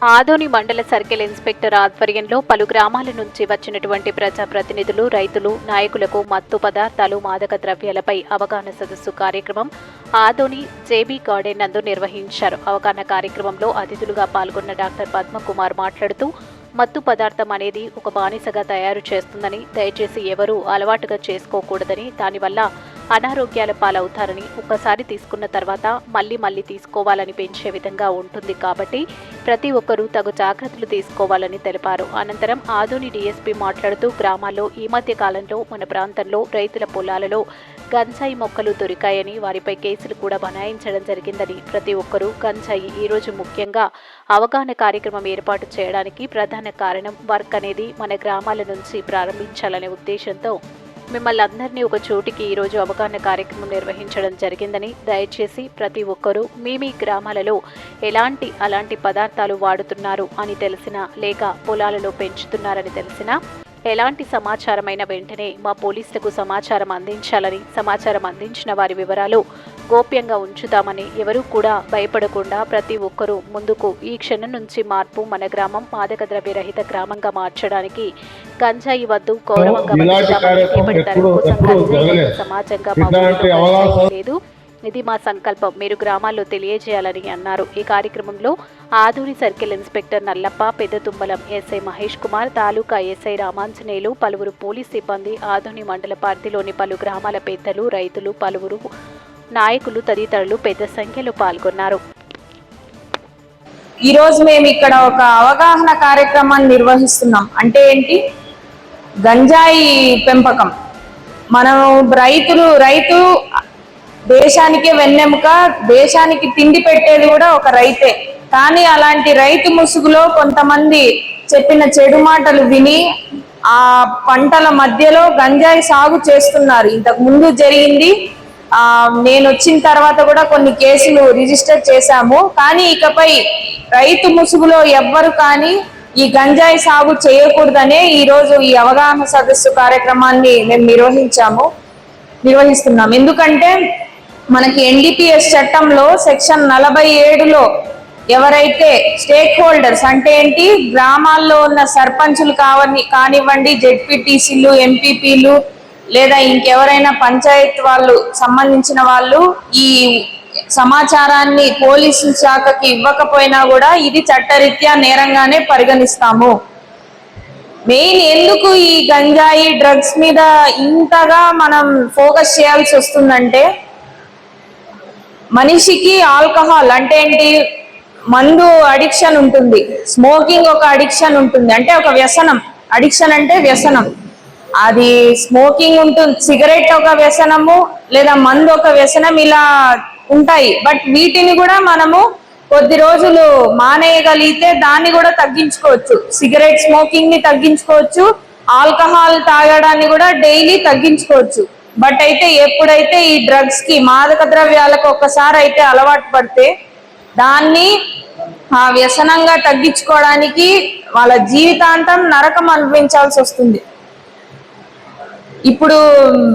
ఆదోని మండల circle inspector ఆధ్వర్యంలో పలు గ్రామాల నుంచి వచ్చినటువంటి ప్రజాప్రతినిధులు, రైతులు, నాయకులకు మత్తు పదార్థాలు, మాదక ద్రవ్యాలపై అవగాహన సదస్సు కార్యక్రమం ఆదోని జేబీ గార్డెన్ నందు నిర్వహించారు. అవగాహన కార్యక్రమంలో అతిథులుగా పాల్గొన్న డాక్టర్ పద్మకుమార్ మాట్లాడుతూ, మత్తు పదార్థం అనేది ఒక బానిసగా తయారు చేస్తుందని, దయచేసి ఎవరూ అలవాటుగా చేసుకోకూడదని, దానివల్ల అనారోగ్యాల పాలవుతారని, ఒక్కసారి తీసుకున్న తర్వాత మళ్లీ తీసుకోవాలని పెంచే విధంగా ఉంటుంది కాబట్టి ప్రతి ఒక్కరూ తగు జాగ్రత్తలు తీసుకోవాలని తెలిపారు. అనంతరం ఆదోని డీఎస్పీ మాట్లాడుతూ, గ్రామాల్లో ఈ మధ్య కాలంలో మన ప్రాంతంలో రైతుల పొలాలలో గంజాయి మొక్కలు దొరికాయని, వారిపై కేసులు కూడా బనాయించడం జరిగిందని, ప్రతి ఒక్కరూ గంజాయి ఈరోజు ముఖ్యంగా అవగాహన కార్యక్రమం ఏర్పాటు చేయడానికి ప్రధాన కారణం వర్క్ అనేది మన గ్రామాల నుంచి ప్రారంభించాలనే ఉద్దేశంతో మిమ్మల్ని అందరినీ ఒక చోటికి ఈరోజు అవగాహన కార్యక్రమం నిర్వహించడం జరిగిందని, దయచేసి ప్రతి ఒక్కరూ మీ గ్రామాలలో అలాంటి పదార్థాలు వాడుతున్నారు అని తెలిసినా, లేక పొలాలలో పెంచుతున్నారని తెలిసినా ఎలాంటి సమాచారమైన వెంటనే మా పోలీసులకు సమాచారం అందించాలని, సమాచారం అందించిన వారి వివరాలు గోప్యంగా ఉంచుతామని, ఎవరూ కూడా భయపడకుండా ప్రతి ఒక్కరూ ముందుకు ఈ క్షణం నుంచి మార్పు మన గ్రామం మాదక ద్రవ్య రహిత గ్రామంగా మార్చడానికి గంజాయి వద్దు, గౌరవంగా సమాజంగా లేదు, ఇది మా సంకల్పం, మీరు గ్రామాల్లో తెలియజేయాలని అన్నారు. ఈ కార్యక్రమంలో Adoni circle inspector Nallappa, Peddathumbalam SI Mahesh Kumar, taluka SI Ramanjaneyulu, పలువురు పోలీస్ సిబ్బంది, ఆదోని మండల పరిధిలోని పలు గ్రామాల పెద్దలు, రైతులు, పలువురు నాయకులు తదితరులు పెద్ద సంఖ్యలో పాల్గొన్నారు. ఈరోజు మేము ఇక్కడ ఒక అవగాహన కార్యక్రమాన్ని నిర్వహిస్తున్నాం. అంటే ఏంటి? గంజాయి పెంపకం. మనం రైతు దేశానికే వెన్నెముక, దేశానికి తిండి పెట్టేది కూడా ఒక రైతే. కానీ అలాంటి రైతు ముసుగులో కొంతమంది చెప్పిన చెడు మాటలు విని ఆ పంటల మధ్యలో గంజాయి సాగు చేస్తున్నారు. ఇంతకు ముందు జరిగింది. నేను వచ్చిన తర్వాత కూడా కొన్ని కేసులు రిజిస్టర్ చేశాము. కానీ ఇకపై రైతు ముసుగులో ఎవ్వరు కానీ ఈ గంజాయి సాగు చేయకూడదనే ఈరోజు ఈ అవగాహన సదస్సు కార్యక్రమాన్ని మేము నిర్వహిస్తున్నాం. ఎందుకంటే మనకి ఎన్డీపీఎస్ చట్టంలో సెక్షన్ 47లో ఎవరైతే స్టేక్ హోల్డర్స్ అంటే ఏంటి, గ్రామాల్లో ఉన్న సర్పంచులు కానివ్వండి, జెడ్పీటీసీలు, ఎంపీపీలు, లేదా ఇంకెవరైనా పంచాయత్ వాళ్ళు సంబంధించిన వాళ్ళు ఈ సమాచారాన్ని పోలీసు శాఖకి ఇవ్వకపోయినా కూడా ఇది చట్టరీత్యా నేరంగానే పరిగణిస్తాము. మెయిన్ ఎందుకు ఈ గంజాయి డ్రగ్స్ మీద ఇంతగా మనం ఫోకస్ చేయాల్సి వస్తుందంటే, మనిషికి ఆల్కహాల్ అంటే ఏంటి, మందు అడిక్షన్ ఉంటుంది, స్మోకింగ్ ఒక అడిక్షన్ ఉంటుంది, అంటే ఒక వ్యసనం. అడిక్షన్ అంటే వ్యసనం. అది స్మోకింగ్ ఉంటుంది, సిగరెట్ ఒక వ్యసనము, లేదా మందు ఒక వ్యసనం, ఇలా ఉంటాయి. బట్ వీటిని కూడా మనము కొద్ది రోజులు మానేయగలిగితే దాన్ని కూడా తగ్గించుకోవచ్చు. సిగరెట్ స్మోకింగ్ ని తగ్గించుకోవచ్చు, ఆల్కహాల్ తాగడాన్ని కూడా డైలీ తగ్గించుకోవచ్చు. బట్ అయితే ఎప్పుడైతే ఈ డ్రగ్స్ కి, మాదక ద్రవ్యాలకు ఒక్కసారి అయితే అలవాటు పడితే దాన్ని ఆ వ్యసనంగా తగ్గించుకోవడానికి వాళ్ళ జీవితాంతం నరకం అనుభవించాల్సి వస్తుంది. ఇప్పుడు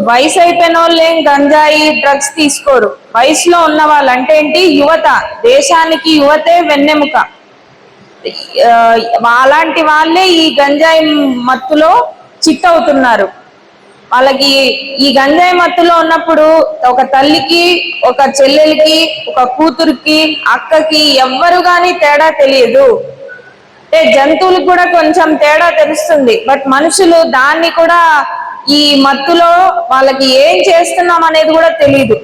వయసు అయిపోయిన వాళ్ళు ఏం గంజాయి డ్రగ్స్ తీసుకోరు. వయసులో ఉన్న వాళ్ళు అంటే ఏంటి, యువత. దేశానికి యువతే వెన్నెముక. అలాంటి వాళ్ళే ఈ గంజాయి మత్తులో చిత్తవుతున్నారు. వాళ్ళకి ఈ గంజాయి మత్తులో ఉన్నప్పుడు ఒక తల్లికి, ఒక చెల్లెలికి, ఒక కూతురికి, అక్కకి ఎవ్వరు కానీ తేడా తెలియదు. అంటే జంతువులకు కూడా కొంచెం తేడా తెలుస్తుంది. బట్ మనుషులు దాన్ని కూడా ఈ మత్తులో వాళ్ళకి ఏం చేస్తున్నాం అనేది కూడా తెలియదు.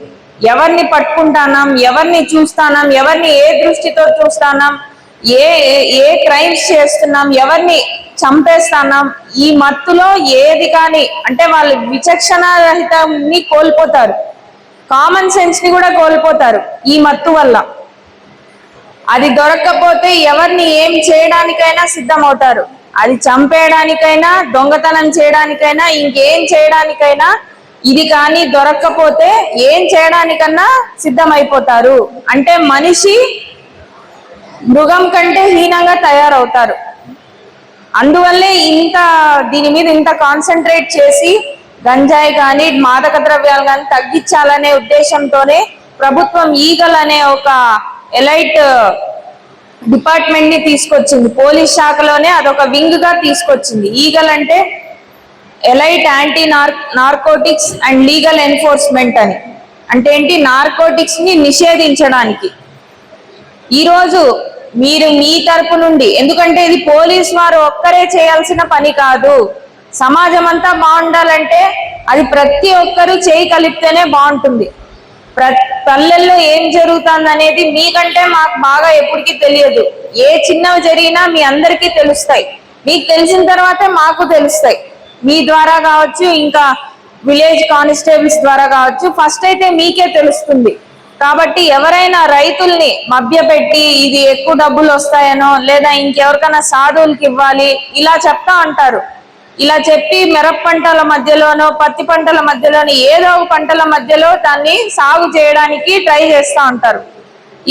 ఎవరిని పట్టుకుంటానాం, ఎవరిని చూస్తానాం, ఎవరిని ఏ దృష్టితో చూస్తానాం, ఏ క్రైమ్స్ చేస్తున్నాం, ఎవరిని చంపేస్తానాం, ఈ మత్తులో ఏది కానీ అంటే వాళ్ళు విచక్షణ రహితాన్ని కోల్పోతారు, కామన్ సెన్స్ ని కూడా కోల్పోతారు ఈ మత్తు వల్ల. అది దొరకకపోతే ఎవరిని ఏం చేయడానికైనా సిద్ధమవుతారు. అది చంపేయడానికైనా, దొంగతనం చేయడానికైనా, ఇంకేం చేయడానికైనా ఇది కానీ దొరక్కపోతే ఏం చేయడానికన్నా సిద్ధమైపోతారు. అంటే మనిషి మృగం కంటే హీనంగా తయారవుతారు. అందువల్లే దీని మీద ఇంత కాన్సన్ట్రేట్ చేసి గంజాయి కానీ, మాదక ద్రవ్యాలు కానీ తగ్గించాలనే ఉద్దేశంతోనే ప్రభుత్వం ఈగల్ అనే ఒక ఎలైట్ డిపార్ట్మెంట్ ని తీసుకొచ్చింది. పోలీస్ శాఖలోనే అదొక వింగ్ గా తీసుకొచ్చింది. ఈగల్ అంటే elite anti narcotics and legal enforcement అని. అంటే ఏంటి? నార్కోటిక్స్ ని నిషేధించడానికి. ఈరోజు మీరు మీ తరపు నుండి, ఎందుకంటే ఇది పోలీస్ వారు ఒక్కరే చేయాల్సిన పని కాదు, సమాజం అంతా బాగుండాలంటే అది ప్రతి ఒక్కరూ చేయి కలిపితేనే బాగుంటుంది. పల్లెల్లో ఏం జరుగుతుంది అనేది మీకంటే మాకు బాగా ఎప్పటికీ తెలియదు. ఏ చిన్నవి జరిగినా మీ అందరికీ తెలుస్తాయి. మీకు తెలిసిన తర్వాతే మాకు తెలుస్తాయి. మీ ద్వారా కావచ్చు, ఇంకా విలేజ్ కానిస్టేబుల్స్ ద్వారా కావచ్చు, ఫస్ట్ అయితే మీకే తెలుస్తుంది. కాబట్టి ఎవరైనా రైతుల్ని మభ్యపెట్టి ఇది ఎక్కువ డబ్బులు వస్తాయనో లేదా ఇంకెవరికైనా సాధువులకి ఇవ్వాలి ఇలా చెప్తా అంటారు. ఇలా చెప్పి మిరప పంటల మధ్యలోనో పత్తి పంటల మధ్యలోనో ఏదో ఒక పంటల మధ్యలో దాన్ని సాగు చేయడానికి ట్రై చేస్తూ ఉంటారు.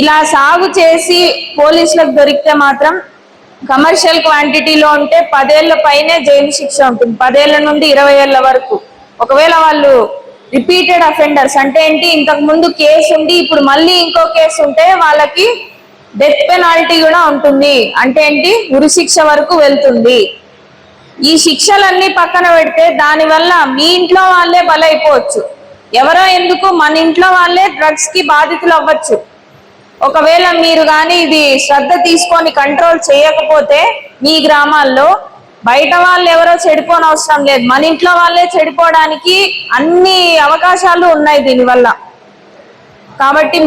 ఇలా సాగు చేసి పోలీసులకు దొరికితే మాత్రం కమర్షియల్ క్వాంటిటీలో ఉంటే 10 ఏళ్ల పైనే జైలు శిక్ష ఉంటుంది, 10 ఏళ్ల నుండి 20 ఏళ్ల వరకు. ఒకవేళ వాళ్ళు రిపీటెడ్ అఫెండర్స్ అంటే ఏంటి, ఇంతకు ముందు కేసు ఉండి ఇప్పుడు మళ్ళీ ఇంకో కేసు ఉంటే వాళ్ళకి డెత్ పెనాల్టీ కూడా ఉంటుంది. అంటే ఏంటి, ఉరిశిక్ష వరకు వెళ్తుంది. ఈ శిక్షలన్నీ పక్కన పెడితే దానివల్ల మీ ఇంట్లో వాళ్ళే బలైపోవచ్చు. ఎవరో ఎందుకు, మన ఇంట్లో వాళ్ళే డ్రగ్స్ కి బాధితులు అవ్వచ్చు. ఒకవేళ మీరు కానీ ఇది శ్రద్ధ తీసుకొని కంట్రోల్ చేయకపోతే మీ గ్రామాల్లో బయట వాళ్ళు ఎవరో చెడిపోని అవసరం లేదు, మన ఇంట్లో వాళ్ళే చెడిపోవడానికి అన్ని అవకాశాలు ఉన్నాయి దీనివల్ల. కాబట్టి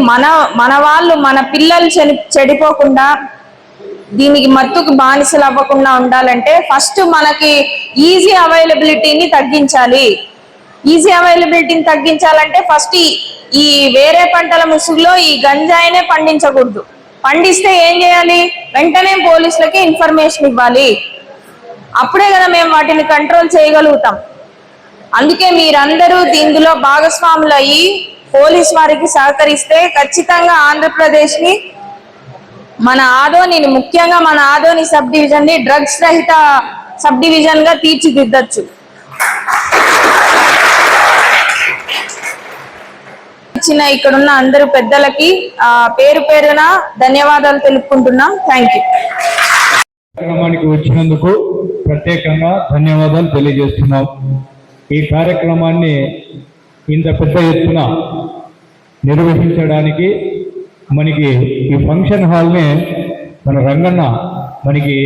మన వాళ్ళు, మన పిల్లలు చెడిపోకుండా, దీనికి మత్తుకు బానిసలు అవ్వకుండా ఉండాలంటే ఫస్ట్ మనకి ఈజీ అవైలబిలిటీని తగ్గించాలి. ఈజీ అవైలబిలిటీని తగ్గించాలంటే ఫస్ట్ ఈ వేరే పంటల ముసుగులో ఈ గంజాయినే పండించకూడదు. పండిస్తే ఏం చేయాలి? వెంటనే పోలీసులకి ఇన్ఫర్మేషన్ ఇవ్వాలి. అప్పుడే కదా మేము వాటిని కంట్రోల్ చేయగలుగుతాం. అందుకే మీరందరూ ఇందులో భాగస్వాములు అయ్యి పోలీస్ వారికి సహకరిస్తే ఖచ్చితంగా ఆంధ్రప్రదేశ్ ని, మన ఆదోనిని, ముఖ్యంగా మన ఆదోని సబ్ డివిజన్ ని డ్రగ్స్ రహిత సబ్ డివిజన్ గా తీర్చిదిద్దచ్చు. ఇచ్చిన ఇక్కడున్న అందరు పెద్దలకి పేరు పేరున ధన్యవాదాలు తెలుపుకుంటున్నాం. Thank you. కార్యక్రమానికి వచ్చినందుకు ప్రత్యేకంగా ధన్యవాదాలు తెలియజేస్తున్నాం. ఈ కార్యక్రమాన్ని ఇంత పెద్ద ఎత్తున నిర్వహించడానికి మనకి ఈ ఫంక్షన్ హాల్ని మన రంగన్న మనకి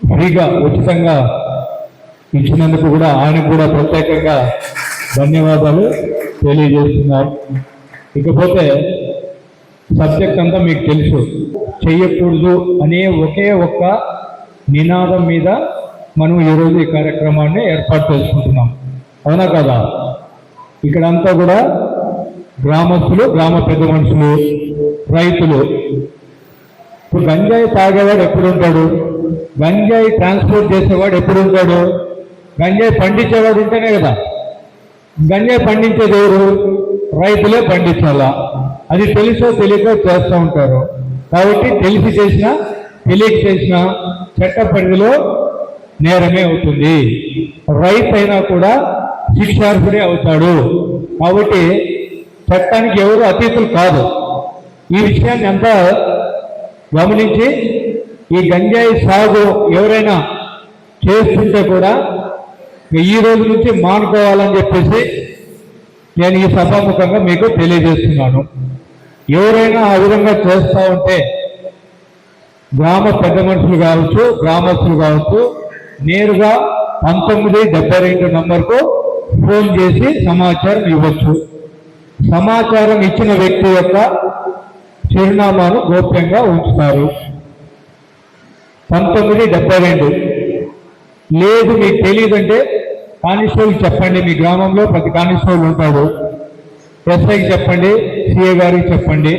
ఫ్రీగా ఉచితంగా ఇచ్చినందుకు కూడా ఆయనకు కూడా ప్రత్యేకంగా ధన్యవాదాలు తెలియజేస్తున్నారు. ఇకపోతే సబ్జెక్ట్ అంతా మీకు తెలుసు, చెయ్యకూడదు అనే ఒకే ఒక్క నినాదం మీద మనం ఈరోజు ఈ కార్యక్రమాన్ని ఏర్పాటు చేసుకుంటున్నాం. అవునా కదా? ఇక్కడంతా కూడా గ్రామస్తులు, గ్రామ పెద్ద మనుషులు, రైతులు. ఇప్పుడు గంజాయి తాగేవాడు ఎప్పుడు ఉంటాడు? గంజాయి ట్రాన్స్పోర్ట్ చేసేవాడు ఎప్పుడు ఉంటాడు? గంజాయి పండించేవాడు ఉంటేనే కదా. గంజాయి పండించేది ఎవరు? రైతులే పండించాలా. అది తెలుసో తెలియక చేస్తూ ఉంటారు. కాబట్టి తెలిసి చేసినా తెలియక చేసినా చట్ట పరిధిలో నేరమే అవుతుంది. రైతు అయినా కూడా శిక్షార్హుడే అవుతాడు. కాబట్టి చట్టానికి ఎవరు అతీతులు కాదు. ఈ విషయాన్ని అంతా గమనించి ఈ గంజాయి సాగు ఎవరైనా చేస్తుంటే కూడా ఈ రోజు నుంచి మానుకోవాలని చెప్పేసి నేను ఈ సభాముఖంగా మీకు తెలియజేస్తున్నాను. ఎవరైనా ఆ విధంగా చేస్తూ ఉంటే గ్రామ పెద్ద మనుషులు కావచ్చు, గ్రామస్తులు కావచ్చు, నేరుగా 1972 నంబర్కు ఫోన్ చేసి సమాచారం ఇవ్వచ్చు. సమాచారం ఇచ్చిన వ్యక్తి యొక్క చిరునామాను గోప్యంగా ఉంచుతారు. 1972 లేదు మీకు తెలియదంటే కానిస్టేబుల్ చెప్పండి. మీ గ్రామంలో ప్రతి కానిస్టేబుల్ ఉంటాడు. ఎస్ఐకి చెప్పండి, సిఏ గారికి చెప్పండి.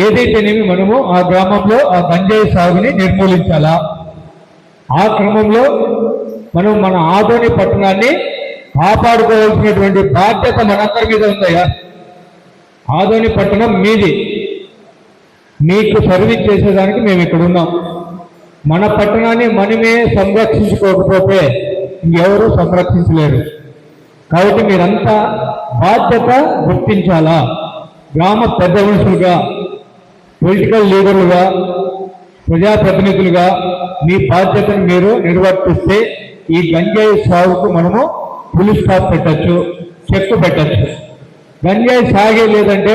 ఏదైతేనేమి మనము ఆ గ్రామంలో ఆ గంజాయి సాగుని నిర్మూలించాలా. ఆ క్రమంలో మనం మన ఆదోని పట్టణాన్ని కాపాడుకోవాల్సినటువంటి బాధ్యత మనందరి మీద ఉందయ్యా. ఆదోని పట్టణం మీది. మీకు సర్వీస్ చేసేదానికి మేము ఇక్కడ ఉన్నాం. మన పట్టణాన్ని మనమే సంరక్షించుకోకపోతే ఇంకెవరూ సంరక్షించలేరు. కాబట్టి మీరంతా బాధ్యత గుర్తించాలా. గ్రామ పెద్ద మనుషులుగా, పొలిటికల్ లీడర్లుగా, ప్రజాప్రతినిధులుగా మీ బాధ్యతను మీరు నిర్వర్తిస్తే ఈ గంజాయి సాగుకు మనము ఫుల్ స్టాప్ పెట్టచ్చు, చెక్ పెట్టచ్చు. గంజాయి సాగే లేదంటే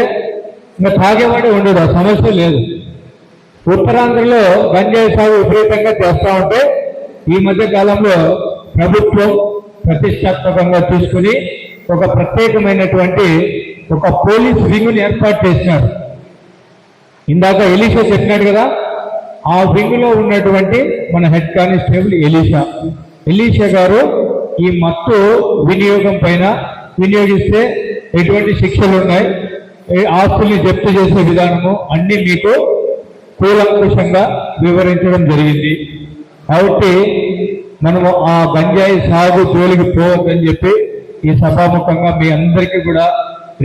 ఇంకా తాగేవాడే ఉండదు, ఆ సమస్య లేదు. ఉత్తరాంధ్రలో గంజాయి సాగు విపరీతంగా చేస్తూ ఉంటే ఈ మధ్య కాలంలో ప్రభుత్వం ప్రతిష్టాత్మకంగా తీసుకుని ఒక ప్రత్యేకమైనటువంటి ఒక పోలీస్ వింగ్ని ఏర్పాటు చేసినారు. ఇందాక ఎలీషా చెప్పినాడు కదా, ఆ వింగ్లో ఉన్నటువంటి మన హెడ్ కానిస్టేబుల్ ఎలీషా గారు ఈ మత్తు వినియోగం పైన వినియోగిస్తే ఎటువంటి శిక్షలు ఉన్నాయి, ఆస్తుల్ని జప్తు చేసే విధానము అన్ని మీకు కూలంకుషంగా వివరించడం జరిగింది. కాబట్టి మనము ఆ గంజాయి సాగు జోలికి పోవద్దని చెప్పి ఈ సభాముఖంగా మీ అందరికీ కూడా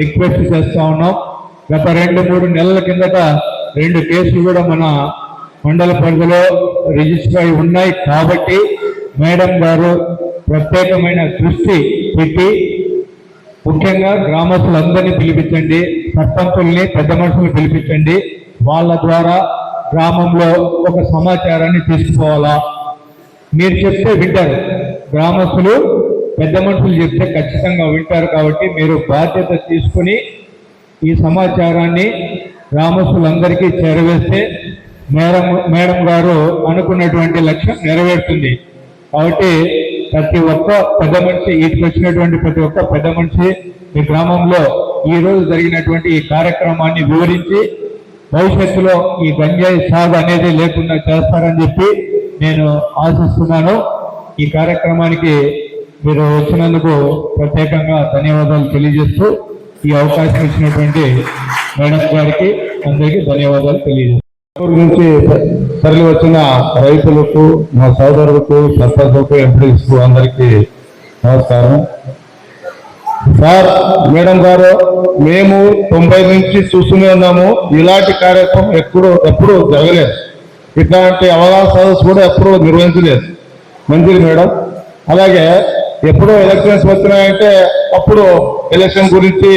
రిక్వెస్ట్ చేస్తా ఉన్నాం. గత 2-3 నెలల కిందట 2 కేసులు కూడా మన మండల పరిధిలో రిజిస్టర్ అయి ఉన్నాయి. కాబట్టి మేడం గారు ప్రత్యేకమైన దృష్టి పెట్టి ముఖ్యంగా గ్రామస్తులందరినీ పిలిపించండి, సర్పంచుల్ని పెద్ద మనుషులు పిలిపించండి. వాళ్ళ ద్వారా గ్రామంలో ఒక సమాచారాన్ని తీసుకుపోవాలా. మీరు చెప్తే వింటారు, గ్రామస్తులు పెద్ద మనుషులు చెప్తే ఖచ్చితంగా వింటారు. కాబట్టి మీరు బాధ్యత తీసుకుని ఈ సమాచారాన్ని గ్రామస్తులందరికీ చేరవేస్తే మేడం గారు అనుకున్నటువంటి లక్ష్యం నెరవేరుతుంది. కాబట్టి ప్రతి ఒక్క పెద్ద మనిషి, వీటికి వచ్చినటువంటి ప్రతి ఒక్క పెద్ద మనిషి మీ గ్రామంలో ఈ రోజు జరిగినటువంటి ఈ కార్యక్రమాన్ని వివరించి భవిష్యత్తులో ఈ గంజాయి సాగు అనేది లేకుండా చేస్తారని చెప్పి నేను ఆశిస్తున్నాను. ఈ కార్యక్రమానికి మీరు వచ్చినందుకు ప్రత్యేకంగా ధన్యవాదాలు తెలియజేస్తూ ఈ అవకాశం ఇచ్చినటువంటి మేడం గారికి అందరికీ ధన్యవాదాలు తెలియజేస్తాను. నుంచి తరలి వచ్చిన రైతులకు, మా సోదరులకు, సర్పంచులకు, ఎంపీలకు అందరికీ నమస్కారం. సార్, మేడం గారు, మేము 90 నుంచి చూస్తూనే ఉన్నాము. ఇలాంటి కార్యక్రమం ఎప్పుడు జరగలేదు. ఇట్లాంటి అవగాహన సదస్సు కూడా ఎప్పుడూ నిర్వహించలేదు. మంచిది మేడం. అలాగే ఎప్పుడో ఎలక్షన్స్ వచ్చినాయంటే అప్పుడు ఎలక్షన్ గురించి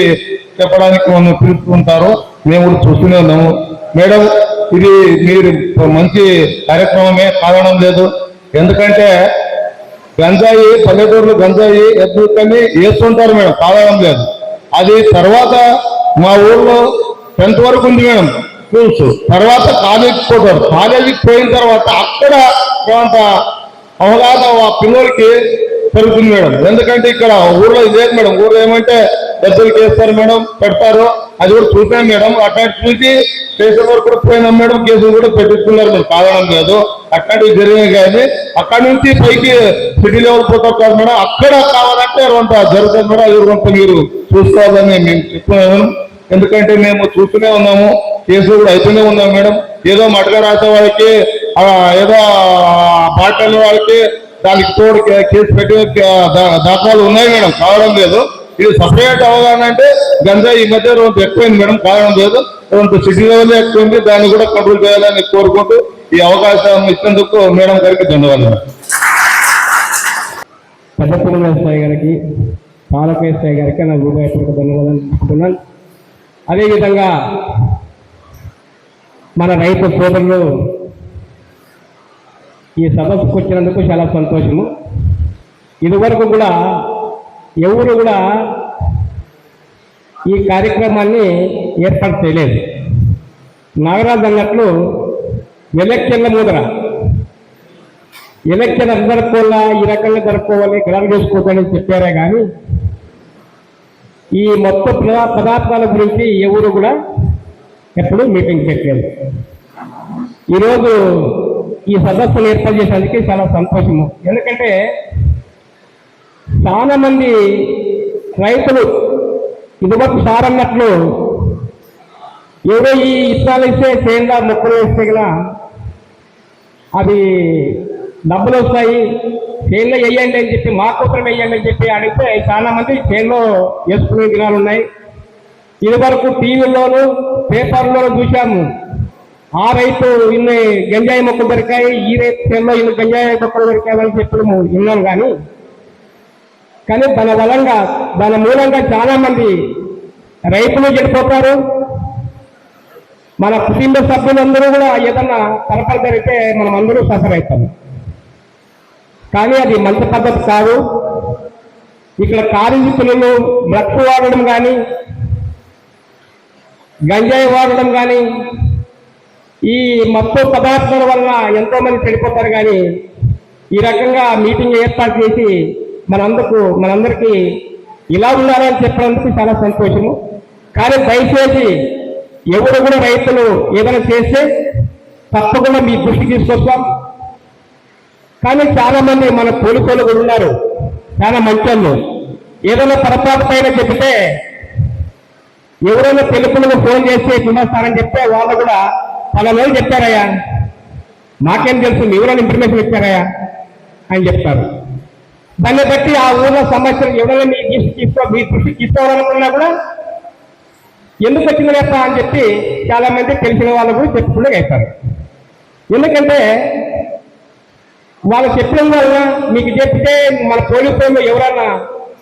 చెప్పడానికి మనం పిలుపుకుంటారు. మేము కూడా చూస్తూనే ఉన్నాము. మేడం, ఇది మీరు మంచి కార్యక్రమమే, కారణం లేదు. ఎందుకంటే గంజాయి పల్లెటూరులో గంజాయి ఎదుర్కొని వేస్తుంటారు మేడం, కారణం లేదు. అది తర్వాత మా ఊళ్ళో 10th వరకు ఉంది మేడం స్కూల్స్. తర్వాత కాలేజీకి పోతారు. కాలేజీకి పోయిన తర్వాత అక్కడ కొంత అవగాహన ఆ పిల్లలకి పెరుగుతుంది మేడం. ఎందుకంటే ఇక్కడ ఊర్లో లేదు మేడం. ఊర్లో ఏమంటే పెద్దలకి వేస్తారు మేడం, పెడతారు. అది కూడా చూసాం మేడం. అట్లాంటి చూసి స్టేషన్ వరకు కూడా పోయినాం మేడం. కేసులు కూడా పెట్టిస్తున్నారు మేడం, కారణం లేదు. అట్లాంటివి జరిగినాయి. కానీ అక్కడి నుంచి పైకి సిటీ లెవెల్ పోతారు కాదు మేడం. అక్కడ కావాలంటే కొంత జరుగుతుంది మేడం. అది కొంత మీరు చూసుకోవాలని మేము చెప్తున్నాము. ఎందుకంటే మేము చూస్తూనే ఉన్నాము, కేసులు కూడా అయితేనే ఉన్నాం మేడం. ఏదో మటగా రాసే వాళ్ళకి, ఏదో బాటల వాళ్ళకి దానికి తోడు కేసు పెట్టి దాఖలాలు ఉన్నాయి మేడం, కావడం లేదు. ఇది సపరేట్ అవగాహన అంటే గంజాయి ఈ మధ్య కొంత ఎక్కువైంది మేడం, కారణం లేదు. కొంత సిటీ లెవెల్ ఎక్కువైంది. దాన్ని కూడా కంట్రోల్ చేయాలని కోరుకుంటూ ఈ అవకాశం ఇచ్చినందుకు మేడం గారికి ధన్యవాదాలు. పెద్దపల్లి వ్యవసాయ గారికి, పాలక వ్యవసాయ గారికి నా హృదయపూర్వక ధన్యవాదాలు తెలుపుతున్నాను. అదేవిధంగా మన రైతు సోదరులు ఈ సదస్సుకు వచ్చినందుకు చాలా సంతోషము. ఇదివరకు కూడా ఎవరు కూడా ఈ కార్యక్రమాన్ని ఏర్పాటు చేయలేదు. నాగరాజు అన్నట్లు ఎలక్షన్ల ముందర ఎలక్షన్ అందరు జరుపుకోవాలా, ఈ రకంగా జరుపుకోవాలి, గ్రామ చేసుకోవాలని చెప్పారే కానీ ఈ మొత్తం పదార్థాల గురించి ఎవరు కూడా ఎప్పుడు మీటింగ్ పెట్టలేదు. ఈరోజు ఈ సదస్సును ఏర్పాటు చేసేందుకు చాలా సంతోషము. ఎందుకంటే చాలా మంది రైతులు ఇదివరకు సార్ అన్నట్లు ఏదో ఈ ఇత్తనాలు ఇస్తే చేనులో మొక్కలు వేస్తే కదా అది డబ్బులు వస్తాయి, చేనులో వేయండి అని చెప్పి, మా కూతురు వేయండి అని చెప్పి అడిగితే చాలా మంది చేనులో వేసుకునే దినాలు ఉన్నాయి. ఇదివరకు టీవీల్లోనూ పేపర్లోనూ చూశాము, ఆ రైతు ఇన్ని గంజాయి మొక్కలు దొరికాయి, ఈ రైతు చేనులో ఇన్ని గంజాయి మొక్కలు దొరికాయని చెప్పి విన్నాను. కానీ దాని మూలంగా చాలా మంది రైతులు చెడిపోతారు, మన కుటుంబ సభ్యులందరూ కూడా ఏదన్నా పొరపాటు జరిగితే మనం అందరూ సఫర్ అవుతాం. కానీ అది మంచి పద్ధతి కాదు. ఇక్కడ కాలేజీ పిల్లలు డ్రగ్స్ వాడడం కానీ, గంజాయి వాడడం కానీ, ఈ మత్తు పదార్థాల వల్ల ఎంతో మంది చెడిపోతారు. కానీ ఈ రకంగా మీటింగ్ ఏర్పాటు చేసి మనందరికీ ఇలా ఉండాలని చెప్పినందుకు చాలా సంతోషము. కానీ దయచేసి ఎవరు కూడా రైతులు ఏదైనా చేస్తే తప్పకుండా మీ దృష్టికి తీసుకొస్తాం. కానీ చాలా మంది మన పోలీసులు కూడా ఉన్నారు, చాలా మంచోళ్ళు. ఏదైనా పొరపాటు పైన చెబితే ఎవరైనా తెలుపులకు ఫోన్ చేసి గుమస్తారని చెప్తే వాళ్ళు కూడా పలానా చెప్పారయ్యా, మాకేం తెలుసు, ఎవరైనా ఇన్ఫర్మేషన్ ఇచ్చారయ్యా అని చెప్తారు. దాన్ని బట్టి ఆ ఊళ్ళో సమస్యలు ఎవరైనా మీ దృష్టికి తీసుకోవాలనుకున్నా కూడా ఎందుకు వచ్చింది లేక అని చెప్పి చాలా మంది తెలిసిన వాళ్ళు కూడా చెప్పుకుంటూ అవుతారు. ఎందుకంటే వాళ్ళు చెప్పడం వల్ల మీకు చెప్తే మన పోలీసులు ఎవరన్నా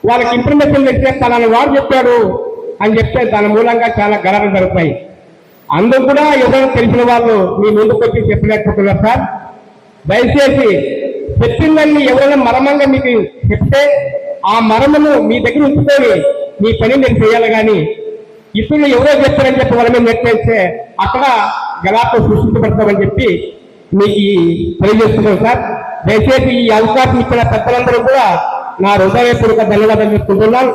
వాళ్ళకి ఇన్ఫర్మేషన్ ఇస్తే తనని వాడు చెప్పాడు అని చెప్తే దాని మూలంగా చాలా గలాలు జరుగుతాయి. అందుకు కూడా ఎవరైనా తెలిసిన వాళ్ళు మీ ముందుకు వచ్చి చెప్పలేకపోతున్నారు. సార్ దయచేసి చెప్పిందని ఎవరైనా మర్మంగా మీకు చెప్తే ఆ మరమును మీ దగ్గర ఉంచుకొని మీ పని నేను చేయాలి. కానీ ఇతరులు ఎవరో చెప్పారని చెప్పి వాళ్ళ మీద నెట్టేస్తే అక్కడ గలాతో సృష్టించబడతామని చెప్పి మీకు తెలియజేస్తున్నాను. సార్ దయచేసి ఈ అవకాశం ఇచ్చిన పెద్దలందరూ కూడా నా హృదయపూర్వక ధన్యవాదాలు చెప్పుకుంటున్నాను.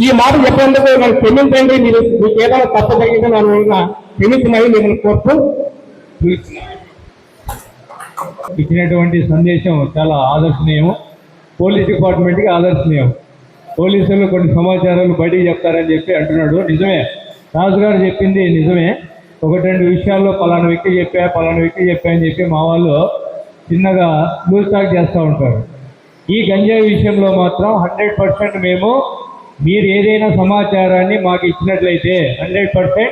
ఈ మాట చెప్పేందుకు నన్ను క్షమించండి. మీకు ఏదైనా తప్పు జరిగిందో నన్ను క్షమించమని మిమ్మల్ని కోరుతూ ఇచ్చినటువంటి సందేశం చాలా ఆదర్శనీయం. పోలీస్ డిపార్ట్మెంట్కి ఆదర్శనీయం. పోలీసులు కొన్ని సమాచారాలు బయటికి చెప్తారని చెప్పి అంటున్నాడు. నిజమే, రాజుగారు చెప్పింది నిజమే. ఒకటి రెండు విషయాల్లో పలానా వ్యక్తి చెప్పా అని చెప్పి మా వాళ్ళు చిన్నగా లూజ్ టాక్ చేస్తూ ఉంటారు. ఈ గంజాయి విషయంలో మాత్రం 100% మేము మీరు ఏదైనా సమాచారాన్ని మాకు ఇచ్చినట్లయితే 100%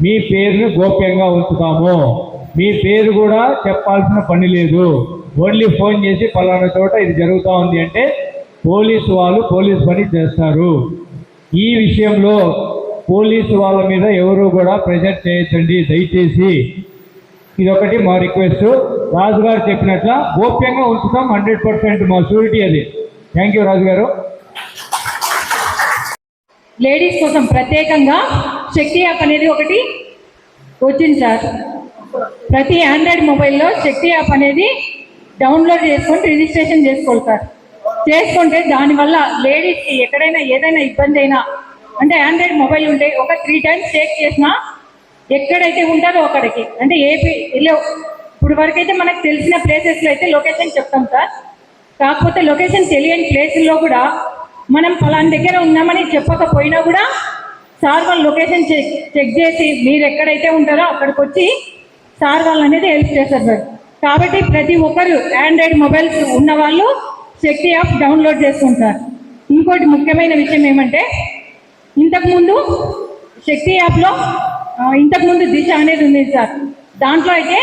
మీ పేరును గోప్యంగా ఉంచుతాము. మీ పేరు కూడా చెప్పాల్సిన పని లేదు. ఓన్లీ ఫోన్ చేసి పలానా చోట ఇది జరుగుతూ ఉంది అంటే పోలీసు వాళ్ళు పోలీసు పని చేస్తారు. ఈ విషయంలో పోలీసు వాళ్ళ మీద ఎవరు కూడా ప్రెషర్ చేయొచ్చండి దయచేసి. ఇదొకటి మా రిక్వెస్ట్. రాజుగారు చెప్పినట్ల గోప్యంగా ఉంచుతాం. 100% మా షూరిటీ అది. థ్యాంక్ యూ రాజుగారు. లేడీస్ కోసం ప్రత్యేకంగా శక్తి యాప్ అనేది ఒకటి వచ్చింది సార్. ప్రతి ఆండ్రాయిడ్ మొబైల్లో శక్తి యాప్ అనేది డౌన్లోడ్ చేసుకొని రిజిస్ట్రేషన్ చేసుకోవాలి సార్. చేసుకుంటే దానివల్ల లేడీస్కి ఎక్కడైనా ఏదైనా ఇబ్బంది అయినా, అంటే ఆండ్రాయిడ్ మొబైల్ ఉంటే ఒక 3 times చెక్ చేసినా ఎక్కడైతే ఉంటారో అక్కడికి, అంటే ఏపీలో ఇప్పుడు వరకైతే మనకు తెలిసిన ప్లేసెస్లో అయితే లొకేషన్ చెప్తాం సార్. కాకపోతే లొకేషన్ తెలియని ప్లేసుల్లో కూడా మనం ఫలానా దగ్గర ఉన్నామని చెప్పకపోయినా కూడా సార్ వాళ్ళు లొకేషన్ చెక్ చేసి మీరు ఎక్కడైతే ఉంటారో అక్కడికి వచ్చి సార్ వాళ్ళు అనేది హెల్ప్ చేస్తారు సార్. కాబట్టి ప్రతి ఒక్కరు ఆండ్రాయిడ్ మొబైల్స్ ఉన్న వాళ్ళు శక్తి యాప్ డౌన్లోడ్ చేసుకుంటారు. ఇంకోటి ముఖ్యమైన విషయం ఏమంటే, ఇంతకుముందు శక్తి యాప్లో ఇంతకుముందు దిశ అనేది ఉంది సార్. దాంట్లో అయితే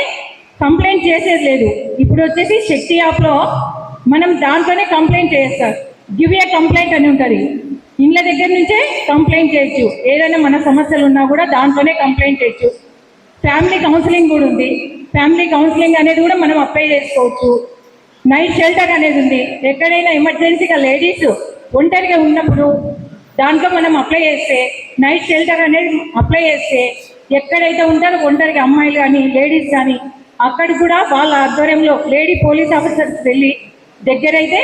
కంప్లైంట్ చేసేది లేదు. ఇప్పుడు వచ్చేసి శక్తి యాప్లో మనం దాంట్లోనే కంప్లైంట్ చేస్తారు. గివ్ ఏ కంప్లైంట్ అని ఉంటుంది. ఇండ్ల దగ్గర నుంచే కంప్లైంట్ చేయొచ్చు. ఏదైనా మన సమస్యలు ఉన్నా కూడా దాంట్లోనే కంప్లైంట్ చేయొచ్చు. ఫ్యామిలీ కౌన్సిలింగ్ కూడా ఉంది. ఫ్యామిలీ కౌన్సిలింగ్ అనేది కూడా మనం అప్లై చేసుకోవచ్చు. నైట్ షెల్టర్ అనేది ఉంది. ఎక్కడైనా ఎమర్జెన్సీగా లేడీస్ ఒంటరిగా ఉన్నప్పుడు దాంట్లో మనం అప్లై చేస్తే, నైట్ షెల్టర్ అనేది అప్లై చేస్తే ఎక్కడైతే ఉంటారో ఒంటరిగా అమ్మాయిలు కానీ లేడీస్ కానీ అక్కడ కూడా వాళ్ళ ఆధ్వర్యంలో లేడీ పోలీస్ ఆఫీసర్స్ వెళ్ళి దగ్గరైతే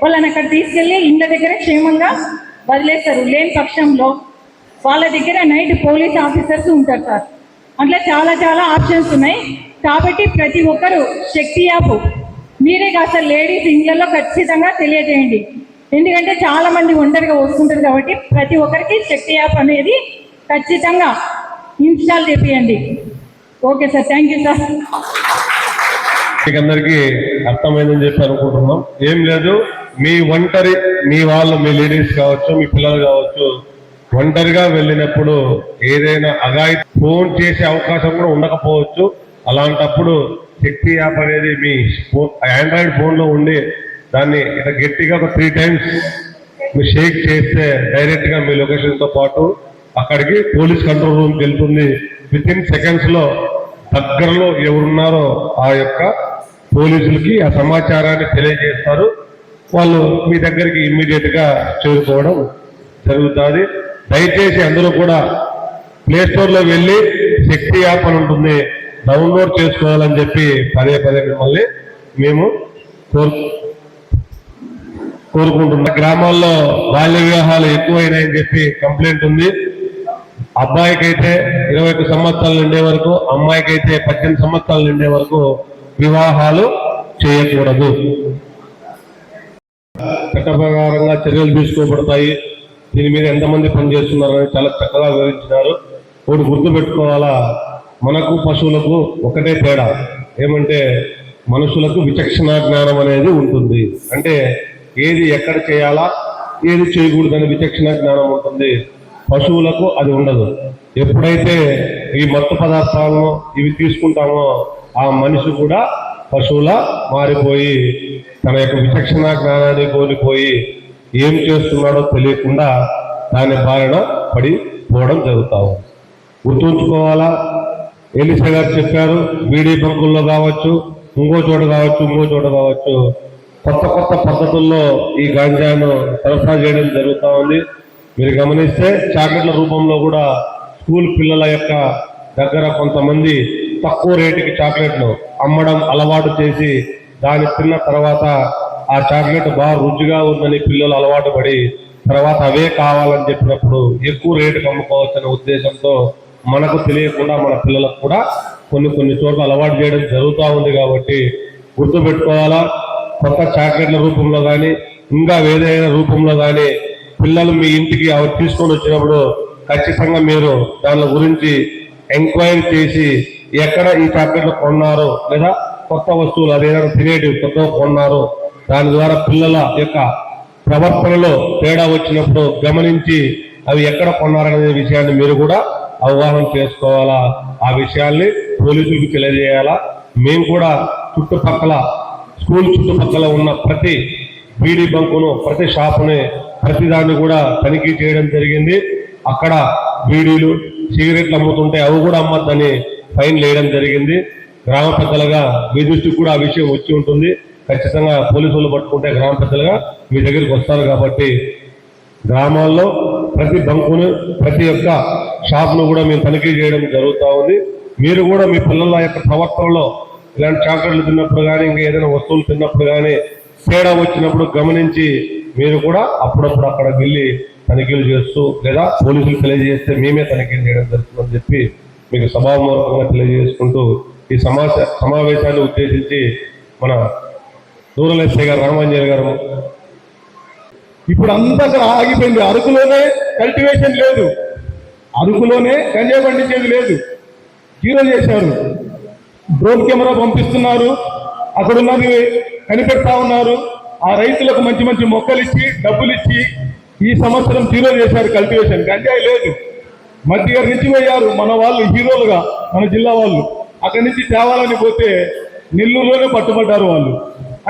వాళ్ళని అక్కడ తీసుకెళ్ళి ఇండ్ల దగ్గర క్షేమంగా వదిలేస్తారు. లేని పక్షంలో వాళ్ళ దగ్గర నైట్ పోలీస్ ఆఫీసర్స్ ఉంటారు సార్. అట్లా చాలా చాలా ఆప్షన్స్ ఉన్నాయి. కాబట్టి ప్రతి ఒక్కరూ శక్తి యాప్ మీరే కాదు సార్, లేడీస్ ఇండ్లలో ఖచ్చితంగా తెలియజేయండి. ఎందుకంటే చాలా మంది ఒంటరిగా వస్తుంటారు. కాబట్టి ప్రతి ఒక్కరికి శక్తి యాప్ అనేది ఖచ్చితంగా ఇన్స్టాల్ చేపియండి. Okay sir, thank you sir. మీకు అందరికీ అర్థమైందని చెప్పి అనుకుంటున్నాం. ఏం లేదు, మీ వాళ్ళు మీ లేడీస్ కావచ్చు, మీ పిల్లలు కావచ్చు, ఒంటరిగా వెళ్ళినప్పుడు ఏదైనా అగాయి ఫోన్ చేసే అవకాశం కూడా ఉండకపోవచ్చు. అలాంటప్పుడు శక్తి యాప్ అనేది మీ ఆండ్రాయిడ్ ఫోన్లో ఉండి దాన్ని గట్టిగా ఒక 3 times మీరు షేక్ చేస్తే డైరెక్ట్గా మీ లొకేషన్తో పాటు అక్కడికి పోలీస్ కంట్రోల్ రూమ్కి వెళ్తుంది. విత్ ఇన్ సెకండ్స్ లో దగ్గరలో ఎవరున్నారో ఆ యొక్క పోలీసులకి ఆ సమాచారాన్ని తెలియజేస్తారు. వాళ్ళు మీ దగ్గరికి ఇమ్మీడియట్ గా చేరుకోవడం జరుగుతుంది. దయచేసి అందరూ కూడా ప్లే స్టోర్ లో వెళ్ళి శక్తి యాప్ అని ఉంటుంది, డౌన్లోడ్ చేసుకోవాలని చెప్పి పదే పదే మిమ్మల్ని మేము కోరుకుంటున్నాం. గ్రామాల్లో బాల్య వివాహాలు ఎక్కువైనాయని చెప్పి కంప్లైంట్ ఉంది. అబ్బాయికి అయితే 21 సంవత్సరాలు నిండే వరకు, అమ్మాయికి అయితే 18 సంవత్సరాలు నిండే వరకు వివాహాలు చేయకూడదు. చట్ట ప్రకారంగా చర్యలు తీసుకోబడతాయి. దీని మీద ఎంతమంది పనిచేస్తున్నారని చాలా చక్కగా వివరించినారు. ఒకటి గుర్తు పెట్టుకోవాలా, మనకు పశువులకు ఒకటే తేడా ఏమంటే మనుషులకు విచక్షణ జ్ఞానం అనేది ఉంటుంది. అంటే ఏది ఎక్కడ చేయాలా ఏది చేయకూడదని విచక్షణ జ్ఞానం ఉంటుంది. పశువులకు అది ఉండదు. ఎప్పుడైతే ఈ మత్తు పదార్థాలను ఇవి తీసుకుంటామో ఆ మనిషి కూడా పశువుల మారిపోయి తన యొక్క విచక్షణ జ్ఞానాన్ని కోల్పోయి ఏం చేస్తున్నాడో తెలియకుండా దాని బారిన పడిపోవడం జరుగుతాము. గుర్తుంచుకోవాలా, ఎలిసా గారు చెప్పారు, బీడీ బంకుల్లో కావచ్చు, ఇంకో చోట కావచ్చు, కొత్త కొత్త పద్ధతుల్లో ఈ గాంజాను సరఫరా చేయడం జరుగుతూ ఉంది. మీరు గమనిస్తే చాక్లెట్ల రూపంలో కూడా స్కూల్ పిల్లల యొక్క దగ్గర కొంతమంది తక్కువ రేటుకి చాక్లెట్లు అమ్మడం అలవాటు చేసి దాన్ని తిన్న తర్వాత ఆ చాక్లెట్ బాగా రుచిగా ఉందని పిల్లలు అలవాటు పడి తర్వాత అవే కావాలని చెప్పినప్పుడు ఎక్కువ రేటుకి అమ్ముకోవచ్చనే ఉద్దేశంతో మనకు తెలియకుండా మన పిల్లలకు కూడా కొన్ని చోట్ల అలవాటు చేయడం జరుగుతూ ఉంది. కాబట్టి గుర్తుపెట్టుకోవాలా, కొత్త చాక్లెట్ల రూపంలో కానీ ఇంకా ఏదైనా రూపంలో కానీ పిల్లలు మీ ఇంటికి అవి తీసుకొని వచ్చినప్పుడు ఖచ్చితంగా మీరు దాని గురించి ఎంక్వైరీ చేసి ఎక్కడ ఈ చాక్లెట్లు కొన్నారు లేదా కొత్త వస్తువులు అదేదైనా తినేటివి కొత్తగా కొన్నారు, దాని ద్వారా పిల్లల యొక్క ప్రవర్తనలో తేడా వచ్చినప్పుడు గమనించి అవి ఎక్కడ కొన్నారనే విషయాన్ని మీరు కూడా అవగాహన చేసుకోవాలా. ఆ విషయాల్ని పోలీసులకు తెలియజేయాలా. మేము కూడా చుట్టుపక్కల స్కూల్ చుట్టుపక్కల ఉన్న ప్రతి బీడీ బంకును, ప్రతి షాపుని, ప్రతి దాన్ని కూడా తనిఖీ చేయడం జరిగింది. అక్కడ బీడీలు సిగరెట్లు అమ్ముతుంటే అవి కూడా అమ్మద్దని ఫైన్ వేయడం జరిగింది. గ్రామ పెద్దలుగా మీ దృష్టికి కూడా ఆ విషయం వచ్చి ఉంటుంది. ఖచ్చితంగా పోలీసులు పట్టుకుంటే గ్రామ పెద్దలుగా మీ దగ్గరికి వస్తారు. కాబట్టి గ్రామాల్లో ప్రతి బంకును, ప్రతి ఒక్క షాప్ను కూడా మేము తనిఖీ చేయడం జరుగుతూ ఉంది. మీరు కూడా మీ పిల్లల యొక్క ప్రవర్తనలో ఇలాంటి చాక్లెట్లు తిన్నప్పుడు కానీ ఇంకా ఏదైనా వస్తువులు తిన్నప్పుడు కానీ తేడా వచ్చినప్పుడు గమనించి మీరు కూడా అప్పుడప్పుడు అక్కడ వెళ్ళి తనిఖీలు చేస్తూ లేదా పోలీసులు తెలియజేస్తే మేమే తనిఖీలు చేయడం జరుగుతుందని చెప్పి మీకు సభామూలకంగా తెలియజేసుకుంటూ ఈ సమావేశాన్ని ఉద్దేశించి మన రూరల్ ఎస్ఐ గారు రామాంజనేయ గారు, ఇప్పుడు అంతా అక్కడ ఆగిపోయింది. అరకులోనే కల్టివేషన్ లేదు, అరకులోనే గంజాయి పండించేది లేదు, జీరో చేశారు. డ్రోన్ కెమెరా పంపిస్తున్నారు, అక్కడ ఉన్నది కనిపెడతా ఉన్నారు. ఆ రైతులకు మంచి మంచి మొక్కలు ఇచ్చి డబ్బులు ఇచ్చి ఈ సంవత్సరం జీరో చేశారు కల్టివేషన్. గంజాయి లేదు. మధ్య నుంచి పోయారు మన వాళ్ళు హీరోలుగా, మన జిల్లా వాళ్ళు. అక్కడి నుంచి తేవాలని పోతే నెల్లూరులోనే పట్టుబడ్డారు వాళ్ళు.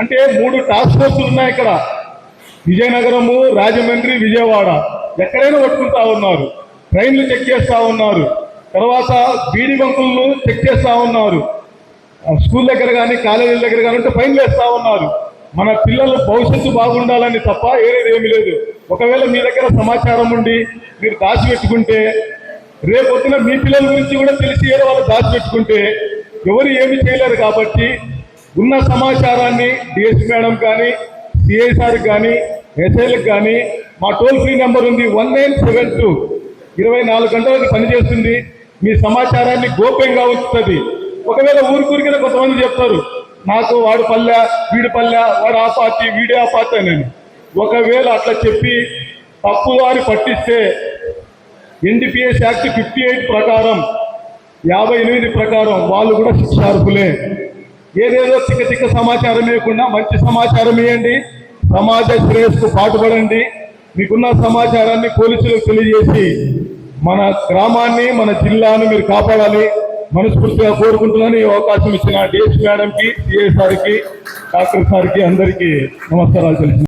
అంటే 3 టాస్క్ ఫోర్సులు ఉన్నాయి ఇక్కడ, విజయనగరము, రాజమండ్రి, విజయవాడ. ఎక్కడైనా పట్టుకుంటా ఉన్నారు. ట్రైన్లు చెక్ చేస్తూ ఉన్నారు. తర్వాత బీడీ బంకులను చెక్ చేస్తూ ఉన్నారు. స్కూల్ దగ్గర కానీ కాలేజీల దగ్గర కానీ ఉంటే ఫైన్లు వేస్తూ ఉన్నారు. మన పిల్లల భవిష్యత్తు బాగుండాలని తప్ప ఏమీ లేదు. ఒకవేళ మీ దగ్గర సమాచారం ఉండి మీరు దాచిపెట్టుకుంటే రేపొద్దున మీ పిల్లల గురించి కూడా తెలిసి ఏదో వాళ్ళు దాచిపెట్టుకుంటే ఎవరు ఏమి చేయలేరు. కాబట్టి ఉన్న సమాచారాన్ని డిఎస్పీ మేడం కానీ, సిఐ సార్కి కానీ, ఎస్ఐలకు కానీ మా టోల్ ఫ్రీ నెంబర్ ఉంది 1972, 24 గంటలకు పనిచేస్తుంది. మీ సమాచారాన్ని గోప్యంగా ఉంచుతుంది. ఒకవేళ ఊరికూరికైనా కొంతమంది చెప్తారు, నాకు వాడు పల్లె, వీడి పల్లె, వాడు ఆ పార్టీ, వీడి ఆ పార్టీ అని. ఒకవేళ అట్లా చెప్పి తప్పుదారి పట్టిస్తే ఎన్డీపీఎస్ యాక్ట్ 58 ప్రకారం, 58 ప్రకారం వాళ్ళు కూడా శిక్షార్హులే. ఏదేదో తిక్క సమాచారం ఇవ్వకుండా మంచి సమాచారం ఇవ్వండి, సమాజ శ్రేయస్సుకు పాటుపడండి. మీకున్న సమాచారాన్ని పోలీసులకు తెలియజేసి మన గ్రామాన్ని, మన జిల్లాను మీరు కాపాడాలి మనస్ఫూర్తిగా కోరుకుంటున్నాను. ఈ అవకాశం ఇచ్చిన డిఎస్పీ మేడంకి, సిఐ సార్కి, డాక్టర్ సార్కి అందరికీ నమస్కారాలు తెలుసు.